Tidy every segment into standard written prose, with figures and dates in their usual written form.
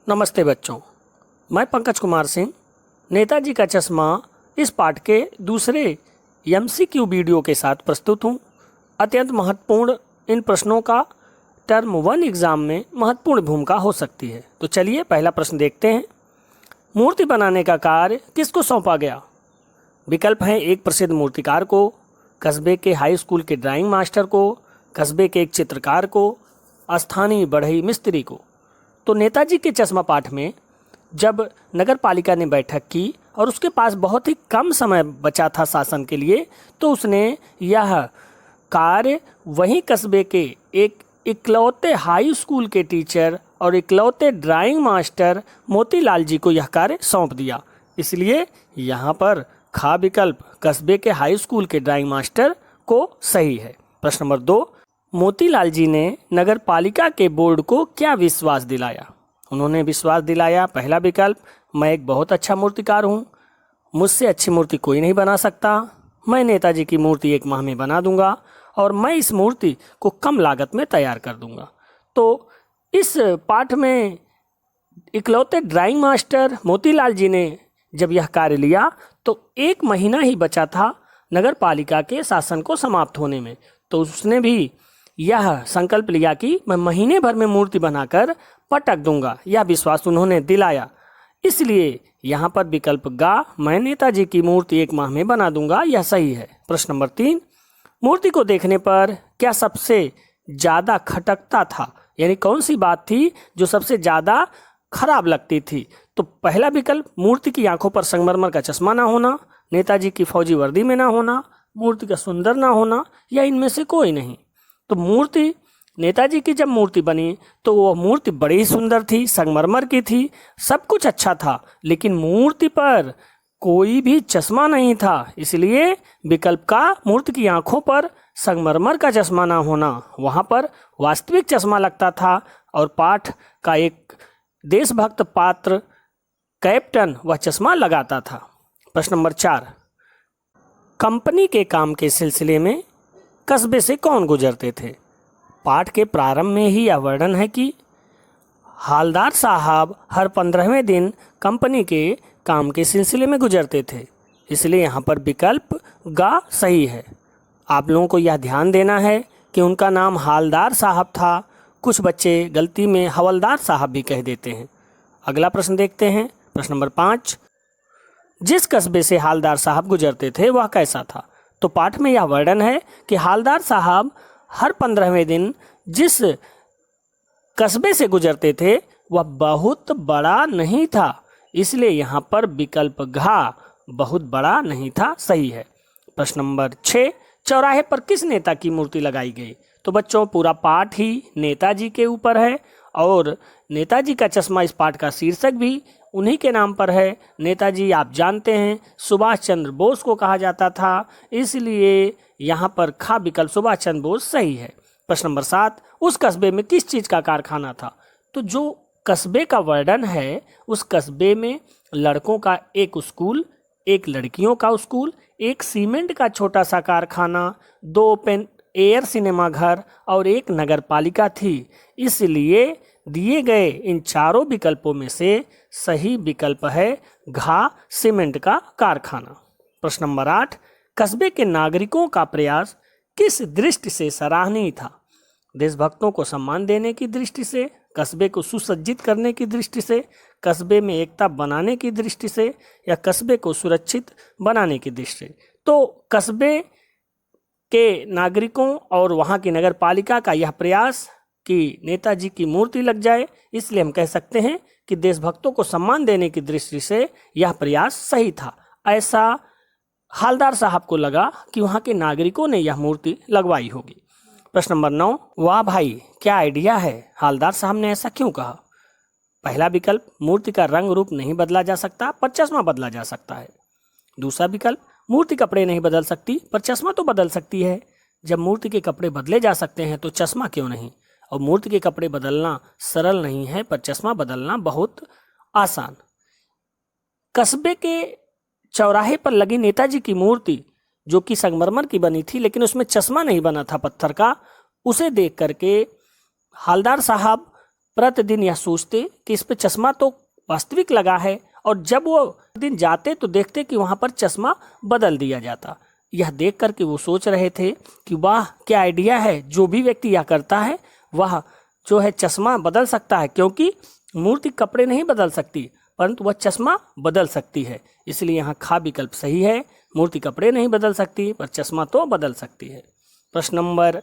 नमस्ते बच्चों, मैं पंकज कुमार सिंह नेताजी का चश्मा इस पाठ के दूसरे एमसीक्यू वीडियो के साथ प्रस्तुत हूँ। अत्यंत महत्वपूर्ण इन प्रश्नों का टर्म 1 एग्ज़ाम में महत्वपूर्ण भूमिका हो सकती है। तो चलिए पहला प्रश्न देखते हैं। मूर्ति बनाने का कार्य किसको सौंपा गया? विकल्प हैं एक प्रसिद्ध मूर्तिकार को, कस्बे के हाई स्कूल के ड्राइंग मास्टर को, कस्बे के एक चित्रकार को, स्थानीय बढ़ई मिस्त्री को। तो नेताजी के चश्मा पाठ में जब नगर पालिका ने बैठक की और उसके पास बहुत ही कम समय बचा था शासन के लिए, तो उसने यह कार्य वहीं कस्बे के एक इकलौते हाई स्कूल के टीचर और इकलौते ड्राइंग मास्टर मोतीलाल जी को यह कार्य सौंप दिया। इसलिए यहाँ पर खा विकल्प कस्बे के हाई स्कूल के ड्राइंग मास्टर को सही है। प्रश्न नंबर 2, मोतीलाल जी ने नगर पालिका के बोर्ड को क्या विश्वास दिलाया? उन्होंने विश्वास दिलाया, पहला विकल्प, मैं एक बहुत अच्छा मूर्तिकार हूँ, मुझसे अच्छी मूर्ति कोई नहीं बना सकता, मैं नेताजी की मूर्ति 1 माह में बना दूंगा और मैं इस मूर्ति को कम लागत में तैयार कर दूंगा। तो इस पाठ में इकलौते ड्राइंग मास्टर मोतीलाल जी ने जब यह कार्य लिया तो 1 महीना ही बचा था नगर पालिका के शासन को समाप्त होने में। तो उसने भी यह संकल्प लिया कि मैं महीने भर में मूर्ति बनाकर पटक दूंगा। यह विश्वास उन्होंने दिलाया। इसलिए यहाँ पर विकल्प गा, मैं नेताजी की मूर्ति 1 माह में बना दूंगा, यह सही है। प्रश्न नंबर 3, मूर्ति को देखने पर क्या सबसे ज़्यादा खटकता था? यानी कौन सी बात थी जो सबसे ज़्यादा खराब लगती थी? तो पहला विकल्प, मूर्ति की आंखों पर संगमरमर का चश्मा ना होना, नेताजी की फौजी वर्दी में ना होना, मूर्ति का सुंदर ना होना, या इनमें से कोई नहीं। तो मूर्ति, नेताजी की जब मूर्ति बनी तो वो मूर्ति बड़ी ही सुंदर थी, संगमरमर की थी, सब कुछ अच्छा था, लेकिन मूर्ति पर कोई भी चश्मा नहीं था। इसलिए विकल्प का मूर्ति की आंखों पर संगमरमर का चश्मा ना होना, वहाँ पर वास्तविक चश्मा लगता था और पाठ का एक देशभक्त पात्र कैप्टन वह चश्मा लगाता था। प्रश्न नंबर 4, कंपनी के काम के सिलसिले में कस्बे से कौन गुजरते थे? पाठ के प्रारंभ में ही यह वर्णन है कि हालदार साहब हर 15वें दिन कंपनी के काम के सिलसिले में गुजरते थे। इसलिए यहाँ पर विकल्प गा सही है। आप लोगों को यह ध्यान देना है कि उनका नाम हालदार साहब था। कुछ बच्चे गलती में हवलदार साहब भी कह देते हैं। अगला प्रश्न देखते हैं। प्रश्न नंबर 5, जिस कस्बे से हालदार साहब गुजरते थे वह कैसा था? तो पाठ में यह वर्णन है कि हालदार साहब हर 15वें दिन जिस कस्बे से गुजरते थे वह बहुत बड़ा नहीं था। इसलिए यहाँ पर विकल्प घा, बहुत बड़ा नहीं था, सही है। प्रश्न नंबर 6, चौराहे पर किस नेता की मूर्ति लगाई गई? तो बच्चों पूरा पाठ ही नेताजी के ऊपर है और नेताजी का चश्मा इस पाठ का शीर्षक भी उन्हीं के नाम पर है। नेताजी आप जानते हैं सुभाष चंद्र बोस को कहा जाता था, इसलिए यहाँ पर खा विकल्प सुभाष चंद्र बोस सही है। प्रश्न नंबर 7, उस कस्बे में किस चीज़ का कारखाना था? तो जो कस्बे का वर्णन है, उस कस्बे में लड़कों का एक स्कूल, एक लड़कियों का स्कूल, एक सीमेंट का छोटा सा कारखाना, 2 ओपन एयर सिनेमा घर और एक नगर पालिका थी। इसलिए दिए गए इन चारों विकल्पों में से सही विकल्प है घा, सीमेंट का कारखाना। प्रश्न नंबर 8, कस्बे के नागरिकों का प्रयास किस दृष्टि से सराहनीय था? देशभक्तों को सम्मान देने की दृष्टि से, कस्बे को सुसज्जित करने की दृष्टि से, कस्बे में एकता बनाने की दृष्टि से, या कस्बे को सुरक्षित बनाने की दृष्टि से? तो कस्बे के नागरिकों और वहाँ की नगर पालिका का यह प्रयास कि नेताजी की मूर्ति लग जाए, इसलिए हम कह सकते हैं कि देशभक्तों को सम्मान देने की दृष्टि से यह प्रयास सही था। ऐसा हालदार साहब को लगा कि वहाँ के नागरिकों ने यह मूर्ति लगवाई होगी। प्रश्न नंबर 9, वाह भाई क्या आइडिया है, हालदार साहब ने ऐसा क्यों कहा? पहला विकल्प, मूर्ति का रंग रूप नहीं बदला जा सकता पर चश्मा बदला जा सकता है। दूसरा विकल्प, मूर्ति कपड़े नहीं बदल सकती पर चश्मा तो बदल सकती है। जब मूर्ति के कपड़े बदले जा सकते हैं तो चश्मा क्यों नहीं? और मूर्ति के कपड़े बदलना सरल नहीं है पर चश्मा बदलना बहुत आसान। कस्बे के चौराहे पर लगी नेताजी की मूर्ति जो कि संगमरमर की बनी थी लेकिन उसमें चश्मा नहीं बना था पत्थर का, उसे देख करके हालदार साहब प्रतिदिन यह सोचते कि इस पे चश्मा तो वास्तविक लगा है, और जब वो दिन जाते तो देखते कि वहाँ पर चश्मा बदल दिया जाता। यह देख कर के वो सोच रहे थे कि वाह क्या आइडिया है, जो भी व्यक्ति यह करता है वह जो है चश्मा बदल सकता है, क्योंकि मूर्ति कपड़े नहीं बदल सकती परंतु वह चश्मा बदल सकती है। इसलिए यहाँ खा विकल्प सही है। मूर्ति कपड़े नहीं बदल सकती पर चश्मा तो बदल सकती है। प्रश्न नंबर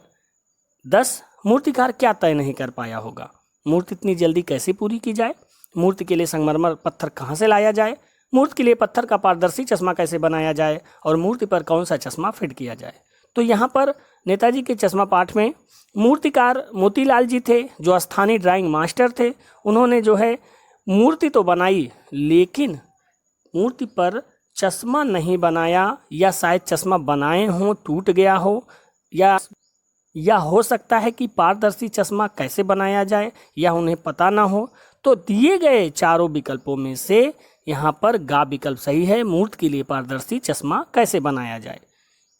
10, मूर्तिकार क्या तय नहीं कर पाया होगा? मूर्ति इतनी जल्दी कैसे पूरी की जाए? मूर्ति के लिए संगमरमर पत्थर कहाँ से लाया जाए? मूर्ति के लिए पत्थर का पारदर्शी चश्मा कैसे बनाया जाए? और मूर्ति पर कौन सा चश्मा फिट किया जाए? तो यहाँ पर नेताजी के चश्मा पाठ में मूर्तिकार मोतीलाल जी थे, जो स्थानीय ड्राइंग मास्टर थे। उन्होंने जो है मूर्ति तो बनाई लेकिन मूर्ति पर चश्मा नहीं बनाया, या शायद चश्मा बनाए हों टूट गया हो, या हो सकता है कि पारदर्शी चश्मा कैसे बनाया जाए या उन्हें पता ना हो। तो दिए गए चारों विकल्पों में से यहाँ पर गा विकल्प सही है। मूर्ति के लिए पारदर्शी चश्मा कैसे बनाया जाए,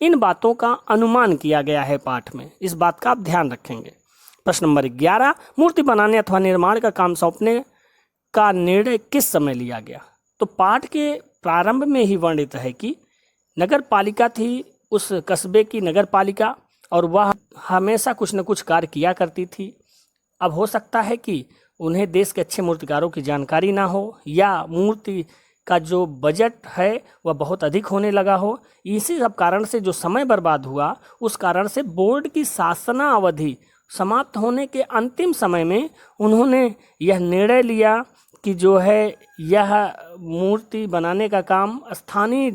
इन बातों का अनुमान किया गया है पाठ में, इस बात का आप ध्यान रखेंगे। प्रश्न नंबर 11, मूर्ति बनाने अथवा निर्माण का काम सौंपने का निर्णय किस समय लिया गया? तो पाठ के प्रारंभ में ही वर्णित है कि नगर पालिका थी, उस कस्बे की नगर पालिका, और वह हमेशा कुछ न कुछ कार्य किया करती थी। अब हो सकता है कि उन्हें देश के अच्छे मूर्तिकारों की जानकारी ना हो, या मूर्ति का जो बजट है वह बहुत अधिक होने लगा हो। इसी सब कारण से जो समय बर्बाद हुआ, उस कारण से बोर्ड की शासना अवधि समाप्त होने के अंतिम समय में उन्होंने यह निर्णय लिया कि जो है यह मूर्ति बनाने का काम स्थानीय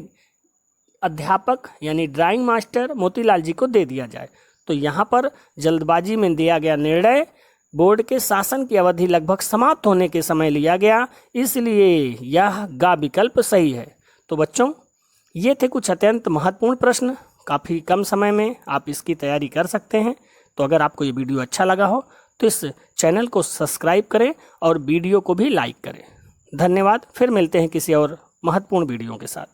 अध्यापक यानी ड्राइंग मास्टर मोतीलाल जी को दे दिया जाए। तो यहाँ पर जल्दबाजी में दिया गया निर्णय बोर्ड के शासन की अवधि लगभग समाप्त होने के समय लिया गया, इसलिए यह गा विकल्प सही है। तो बच्चों, ये थे कुछ अत्यंत महत्वपूर्ण प्रश्न। काफ़ी कम समय में आप इसकी तैयारी कर सकते हैं। तो अगर आपको ये वीडियो अच्छा लगा हो तो इस चैनल को सब्सक्राइब करें और वीडियो को भी लाइक करें। धन्यवाद। फिर मिलते हैं किसी और महत्वपूर्ण वीडियो के साथ।